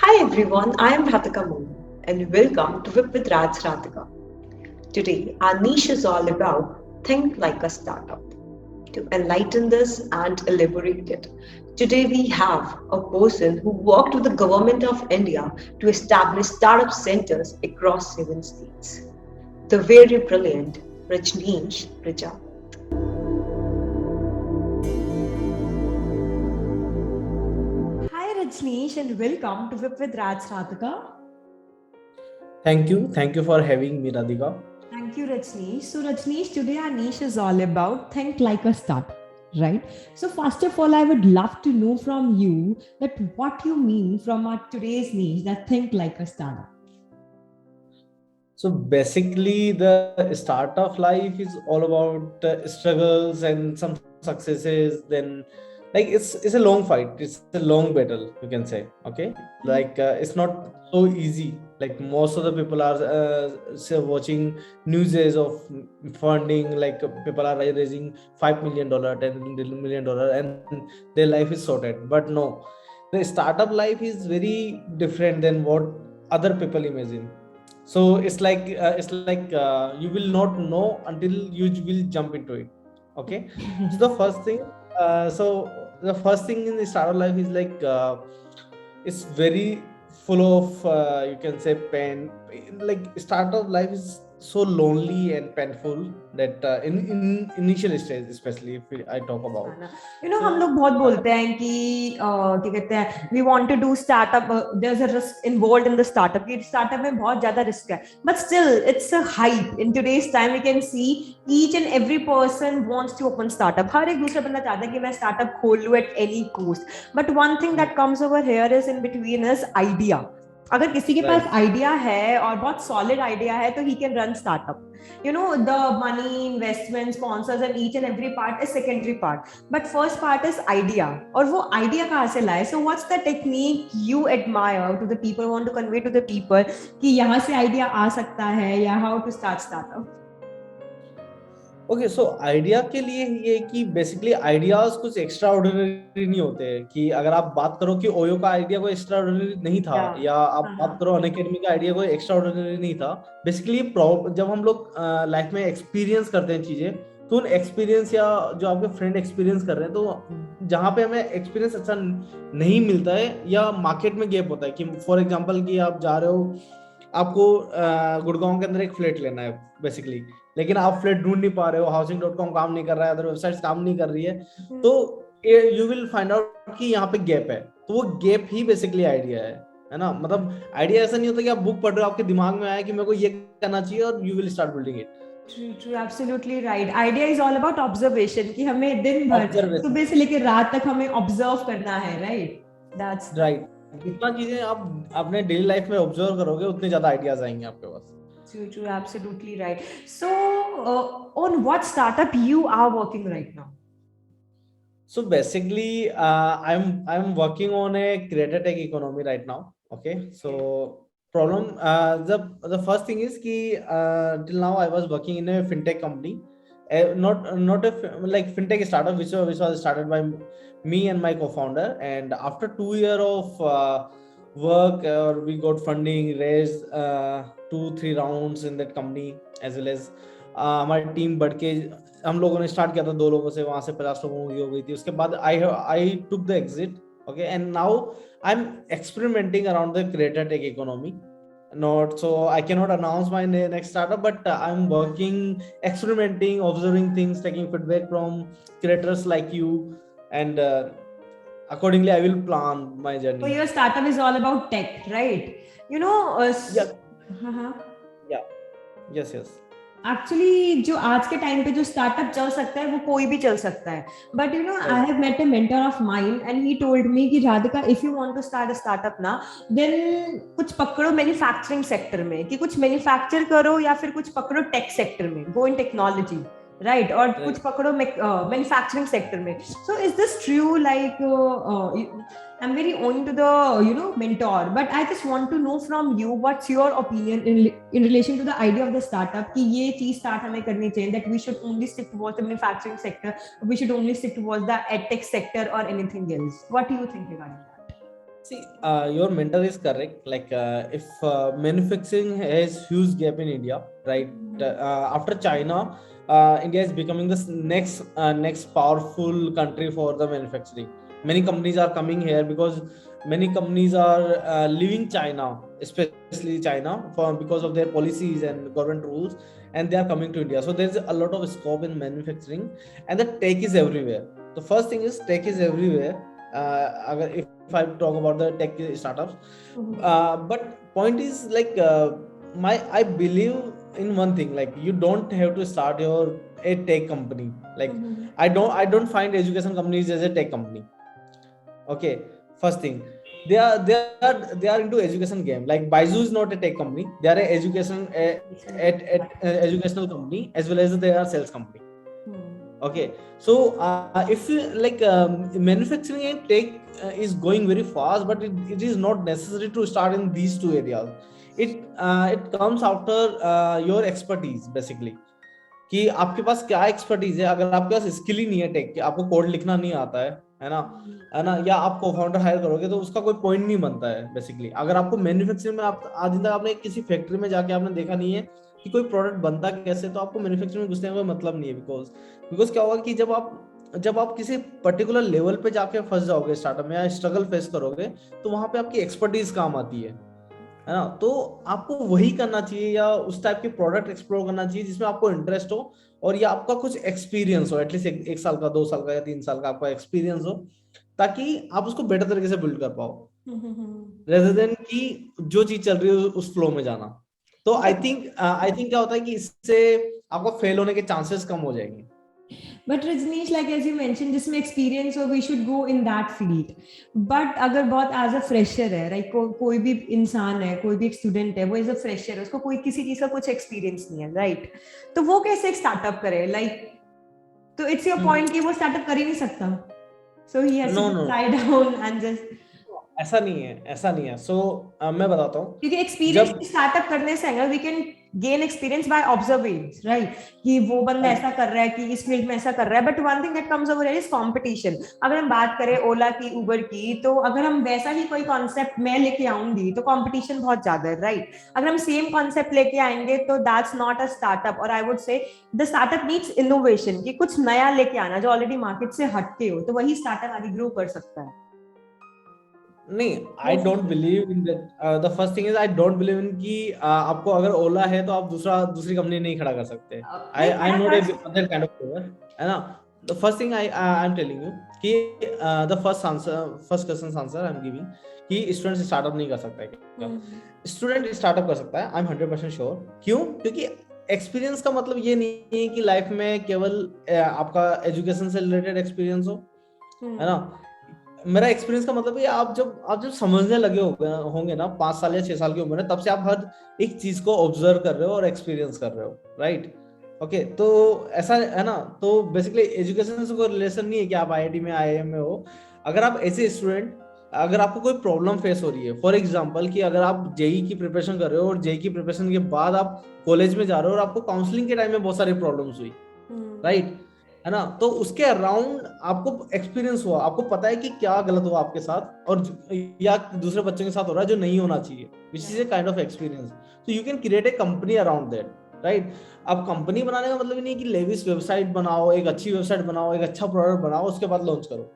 Hi everyone, I am Radhika Mohan and welcome to Whip with Raj Radhika. Today, our niche is all about Think Like a Startup. To enlighten this and elaborate it, today we have a person who worked with the government of India to establish startup centers across 7 states. The very brilliant Rajneesh Prajapati. Hi Rajneesh and welcome to Whip with Raj Radhika. Thank you. Thank you for having me, Radhika. Thank you, Rajneesh. So, Rajneesh, today our niche is all about think like a startup, right? So, first of all, I would love to know from you that what you mean from our today's niche that think like a startup. So basically, the startup life is all about struggles and some successes. Then, like it's a long fight. It's a long battle. You can say, okay. Like it's not so easy. Like most of the people are say watching newses of funding. Like people are raising $5 million, $10 million, and their life is sorted. But no, the startup life is very different than what other people imagine. So it's like you will not know until you will jump into it. Okay. So the first thing the first thing in the startup life is like it's very full of you can say pain. Like startup life is so lonely and painful that in initial stage, especially if I talk about. So हम लोग बहुत बोलते हैं कि क्या कहते हैं we want to do startup there is a risk involved in the startup कि स्टार्टअप में बहुत ज्यादा रिस्क है but still it's a hype in today's time we can see each and every person wants to open startup हर एक दूसरा बंदा चाहता है कि मैं स्टार्टअप खोल लूं at any cost but one thing that comes over here is in between is idea अगर किसी के पास right. आइडिया है और बहुत सॉलिड आइडिया है तो he can run startup the money investment sponsors and each and every part is secondary part but first part is idea और वो idea कहाँ से लाए so what's the technique you admire to the people want to convey to the people कि यहाँ से idea आ सकता है या how to start startup. Okay so idea के लिए ये कि बेसिकली आइडियाज कुछ एक्स्ट्रा ऑर्डिनरी नहीं होते हैं कि अगर आप बात करो कि ओयो का आइडिया कोई एक्स्ट्रा ऑर्डिनरी नहीं था Yeah. या आप बात करो अनअकैडमी का आइडिया कोई एक्स्ट्रा ऑर्डिनरी नहीं था बेसिकली जब हम लोग लाइफ में एक्सपीरियंस करते हैं चीजें तो उन एक्सपीरियंस या जो आपके फ्रेंड एक्सपीरियंस कर रहे हैं तो जहाँ पे हमें एक्सपीरियंस अच्छा नहीं मिलता है या मार्केट में गैप होता है कि फॉर एग्जाम्पल कि आप जा रहे हो आपको गुड़गांव के अंदर एक फ्लैट लेना है बेसिकली लेकिन आप फ्लैट ढूंढ नहीं पा रहे हो housing.com काम नहीं कर रहा है अदर वेबसाइट्स काम नहीं कर रही है तो यू विल फाइंड आउट कि यहाँ पे गैप है तो वो गैप ही बेसिकली आइडिया है ना मतलब आइडिया ऐसा नहीं होता कि आप बुक पढ़ रहे हो आपके दिमाग में आया कि मेरे को ये करना चाहिए और you will start building it True, absolutely right. Idea is all about observation कि हमें दिन भर ऑब्जर्वेशन सुबह से लेकर रात तक हमें ऑब्जर्व करना है right? That's राइट जितना चीजें आप अपने डेली लाइफ में ऑब्जर्व करोगे उतने ज्यादा आइडियाज आएंगे आपके पास true, absolutely right. So, on what startup you are working right now? So basically, I'm working on a creator tech economy right now. Okay, so problem the first thing is कि till now I was working in a fintech company, not like fintech startup which was started by me and my co-founder. And after 2 year of work, we got funding, raised 2-3 rounds in that company as well as हमारी team बढ़ के हम लोगों ने start किया था 2 लोगों से वहां से 50 लोगों की हो गई थी उसके बाद I took the exit okay and now I am experimenting around the creator tech economy not so I cannot announce my next startup but I'm working experimenting observing things taking feedback from creators like you and accordingly I will plan my journey. So your startup is all about tech, right? Yeah. Uh-huh. Yeah. Yes. Actually जो आज के time पे जो startup चल सकता है वो कोई भी चल सकता है but I have met a mentor of mind and he told me कि Radhika if you want to start a startup ना देन कुछ पकड़ो मैन्युफैक्चरिंग सेक्टर में कि कुछ मैन्युफैक्चर करो या फिर कुछ पकड़ो टेक सेक्टर में गो इन टेक्नोलॉजी राइट और कुछ पकड़ो मैन्युफैक्चरिंग सेक्टर में so is this true like I'm very owing to the mentor, but I just want to know from you what's your opinion in relation to the idea of the startup कि ये चीज start हमें करनी चाहिए that we should only stick towards the manufacturing sector, we should only stick towards the edtech sector or anything else. What do you think regarding that? See, your mentor is correct. Like, if manufacturing has huge gap in India, right? After China, India is becoming the next powerful country for the manufacturing. Many companies are coming here because many companies are leaving China, especially China, for because of their policies and government rules, and they are coming to India. So there's a lot of scope in manufacturing, and the tech is everywhere. The first thing is tech is everywhere. If I talk about the tech startups, but point is like, I believe in one thing, like you don't have to start your a tech company. Like, I don't find education companies as a tech company. Okay, first thing, they are into education game. Like Baizu is not a tech company; they are a education educational company, as well as they are sales company. Okay, so if you like, manufacturing and tech is going very fast, but it is not necessary to start in these two areas. It comes after your expertise basically, कि आपके पास क्या expertise है. अगर आपके पास skill ही नहीं है take, आपको code लिखना नहीं आता है ना, है ना, या आप को-फाउंडर हायर करोगे तो उसका कोई पॉइंट नहीं बनता है बेसिकली. अगर आपको मैन्युफैक्चरिंग में, आप आज तक आपने किसी फैक्ट्री में जाके आपने देखा नहीं है कि कोई प्रोडक्ट बनता कैसे, तो आपको मैन्युफैक्चरिंग में घुसने का कोई मतलब नहीं है. बिकॉज क्या होगा कि जब आप किसी पर्टिकुलर लेवल पे जाके फंस जाओगे स्टार्टअप में, या स्ट्रगल फेस करोगे, तो वहां पे आपकी एक्सपर्टीज काम आती है ना. तो आपको वही करना चाहिए, या उस टाइप के प्रोडक्ट एक्सप्लोर करना चाहिए जिसमें आपको इंटरेस्ट हो, और या आपका कुछ एक्सपीरियंस हो, एटलीस्ट एक साल का, 2 साल का, या 3 साल का आपका एक्सपीरियंस हो, ताकि आप उसको बेटर तरीके से बिल्ड कर पाओ, रेदर देन कि जो चीज चल रही है उस फ्लो में जाना. तो आई थिंक क्या होता है कि इससे आपका फेल होने के चांसेस कम हो जाएंगे. But Rajneesh, like as you mentioned, जिसमें experience हो, we should go in that field. But अगर बहुत as a fresher है, like कोई भी इंसान है, कोई भी एक student है, वो as a fresher है, उसको कोई किसी चीज का कुछ experience नहीं है, right? तो वो कैसे एक startup करे? Like, तो it's your point कि वो startup कर ही नहीं सकता. So he has No, to no, lie down and just. ऐसा नहीं है. सो मैं बताता हूँ. क्योंकि एक्सपीरियंस जब स्टार्टअप करने से है, we can gain experience by observance, right, कि वो बंदा ऐसा कर रहा है, कि इस फील्ड में ऐसा कर रहा है. But one thing that comes over is competition. अगर हम बात करें ओला की, उबर की, तो अगर हम वैसा ही कोई कॉन्सेप्ट मैं लेके आऊंगी तो कंपटीशन बहुत ज्यादा है, राइट. अगर हम सेम कॉन्सेप्ट लेके आएंगे तो दैट्स नॉट अ स्टार्टअप. और I would say the startup needs innovation, कि कुछ नया लेके आना जो ऑलरेडी मार्केट से हटके हो, तो वही स्टार्टअप आगे ग्रो कर सकता है. नहीं, I don't believe in that. The first thing is, I don't believe in कि आपको अगर ओला है तो आप दूसरी कंपनी नहीं खड़ा कर सकते. I am not a that kind of player, है ना. The first thing I am telling you कि the first question answer I am giving कि स्टूडेंट स्टार्टअप नहीं कर सकता है क्या? स्टूडेंट स्टार्टअप कर सकता है, आई एम 100% श्योर. क्यों? क्योंकि एक्सपीरियंस का मतलब ये नहीं है कि लाइफ में केवल आपका एजुकेशन से रिलेटेड एक्सपीरियंस हो, है ना. मेरा एक्सपीरियंस का मतलब है, आप जब समझने लगे होंगे ना, 5 साल या 6 साल की उम्र में, तब से आप हर एक चीज को ऑब्जर्व कर रहे हो और एक्सपीरियंस कर रहे हो, राइट. ओके, तो ऐसा है ना. तो बेसिकली एजुकेशन से कोई रिलेशन नहीं है कि आप आईआईटी में, आईआईएम में हो. अगर आप ऐसे स्टूडेंट, अगर आपको कोई प्रॉब्लम फेस हो रही है, फॉर एग्जाम्पल कि अगर आप जेई की प्रिपरेशन कर रहे हो, और जेई की प्रिपरेशन के बाद आप कॉलेज में जा रहे हो, और आपको काउंसलिंग के टाइम में बहुत सारी प्रॉब्लम्स हुई, राइट, है ना. तो उसके अराउंड आपको एक्सपीरियंस हुआ, आपको पता है कि क्या गलत हुआ आपके साथ, और या दूसरे बच्चों के साथ हो रहा है जो नहीं होना चाहिए, which is a kind of experience. तो you can create a company around that, right. अब कंपनी बनाने का मतलब नहीं कि लेविस वेबसाइट बनाओ, एक अच्छी वेबसाइट बनाओ, एक अच्छा प्रोडक्ट बनाओ, उसके बाद लॉन्च करो.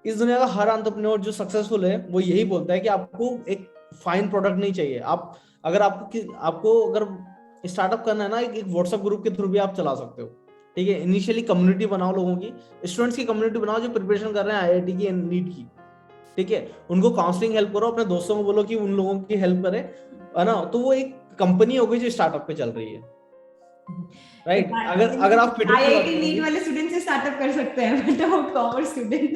इस दुनिया का हर एंटरप्रेन्योर जो सक्सेसफुल है, वो यही बोलता है कि आपको एक फाइन प्रोडक्ट नहीं चाहिए. आपको अगर स्टार्टअप करना है ना, एक व्हाट्सएप ग्रुप के थ्रू भी आप चला सकते हो, ठीक है. इनिशियली कम्युनिटी बनाओ, लोगों की, स्टूडेंट्स की कम्युनिटी बनाओ जो प्रिपरेशन कर रहे हैं आईआईटी की, नीट की, ठीक है. उनको काउंसलिंग हेल्प करो, अपने दोस्तों को बोलो कि उन लोगों की हेल्प करे, है ना. तो वो एक कंपनी हो गई जो स्टार्टअप पे चल रही है, राइट. अगर आप फिटनेस की बात आईआईटी नीट करोगे, वाले स्टूडेंट से स्टार्टअप कर सकते हैं, बट आउट कॉमर्स स्टूडेंट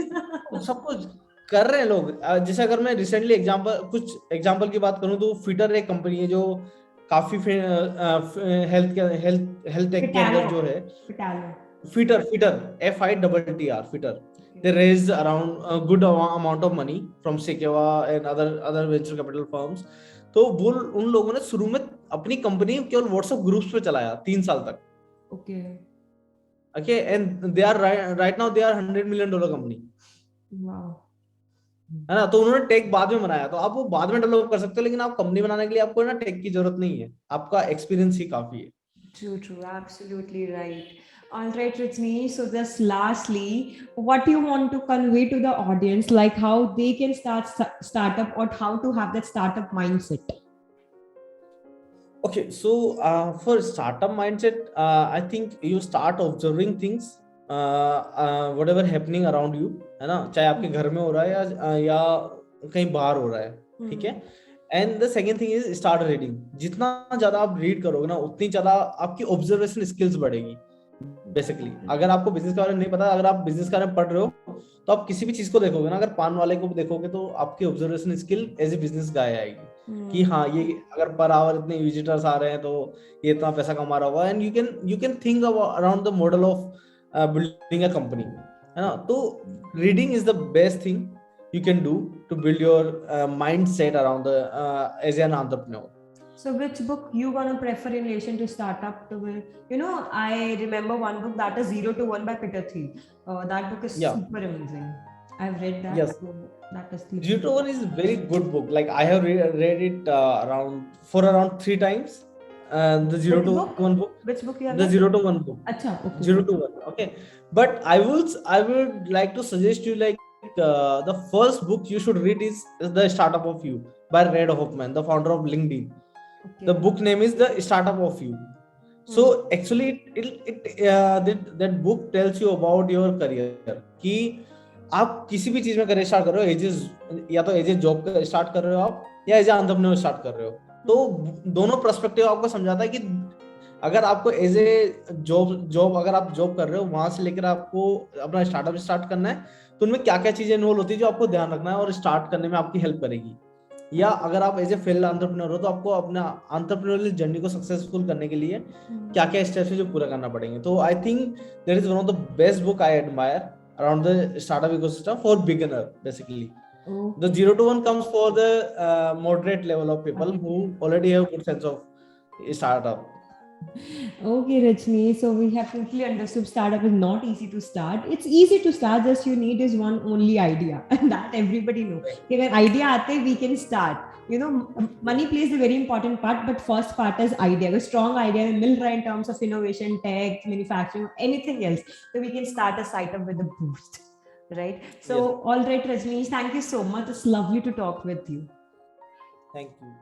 सब कुछ कर रहे हैं लोग. जैसे अगर मैं रिसेंटली कुछ एग्जांपल की बात करूं, तो फिटर एक कंपनी है जो काफी हेल्थ टेक के अंदर जो है. Fitter FITTR fitter. They raised around a good amount of money from Sequoia and other venture capital firms. तो वो उन लोगों ने शुरू में अपनी कंपनी केवल व्हाट्सएप ग्रुप्स पे चलाया 3 साल तक. Okay, and they are right now they are $100 million company. Wow. है ना, तो उन्होंने टेक बाद में बनाया, तो आप वो बाद में डेवलप कर सकते हो, लेकिन आप कंपनी बनाने के लिए आपको ना टेक की जरूरत नहीं है, आपका एक्सपीरियंस ही काफी है। True, true, absolutely right. All right, Rajni. So, just lastly, what you want to convey to the audience, like how they can startup or how to have that startup mindset. Okay, so for startup mindset, I think you start observing things, whatever happening around you, है ना, चाहे आपके घर में हो रहा है या कहीं बाहर हो रहा है, ठीक है। And the second thing is start reading. जितना ज्यादा आप रीड करोगे ना, उतनी ज्यादा आपकी ऑब्जर्वेशन स्किल्स बढ़ेगी। बेसिकली अगर आपको बिजनेस के बारे में नहीं पता, अगर आप बिजनेस के बारे में पढ़ रहे हो, तो आप किसी भी चीज को देखोगे ना, अगर पान वाले को भी देखोगे, तो आपकी observation skill as a business guy आएगी कि हाँ, ये अगर पर आवर इतने विजिटर्स आ रहे हैं तो ये इतना पैसा कमा रहा होगा। And you can think around the model of building a company, है ना। तो reading is the best thing you can do to build your mindset around the as an entrepreneur. So, which book you gonna prefer in relation to startup? I remember one book, that is Zero to One by Peter Thiel. That book is super amazing. I've read that. Yes, so that is Zero to One is a very good book. Like I have read it around 3 times. The Zero to One book. Which book you have The read? Zero to One book. Acha, okay. Zero to One. Okay, but I would like to suggest you, like, the first book you should read is The Startup of You by Reid Hoffman, the founder of LinkedIn. Okay. The book name is The Startup of You. So actually that book tells you about your career, कि आप किसी भी चीज में career start कर रहे हो, या तो एज ए जॉब स्टार्ट कर रहे हो आप, या एज ए एंटरप्रेन्योर स्टार्ट कर रहे हो, तो दोनों पर्सपेक्टिव आपको समझाता है कि अगर आपको एज ए जॉब अगर आप जॉब कर रहे हो, वहां से लेकर आपको अपना स्टार्टअप स्टार्ट करना है, तो उनमें क्या क्या चीजें इन्वॉल्व होती है जो आपको ध्यान रखना है और स्टार्ट करने में आपकी हेल्प करेगी। या अगर आप एज ए फेल्ड एंटरप्रेन्योर हो, तो आपको अपना एंटरप्रेन्योरल जर्नी को सक्सेसफुल करने के लिए क्या क्या स्टेप्स है जो पूरा करना पड़ेंगे। तो I think that is one of the best book I admire around the startup ecosystem for beginner, basically. The Zero to One comes for the moderate level of people who already have good sense of startup. Okay, Rajni. So we have totally understood startup is not easy to start. It's easy to start. Just you need is one only idea, and that everybody knows. When idea aate, we can start. Money plays a very important part, but first part is idea. A strong idea will run in terms of innovation, tech, manufacturing, anything else. So we can start a startup with a boost, right? So, all right, Rajni, thank you so much. It's lovely to talk with you. Thank you.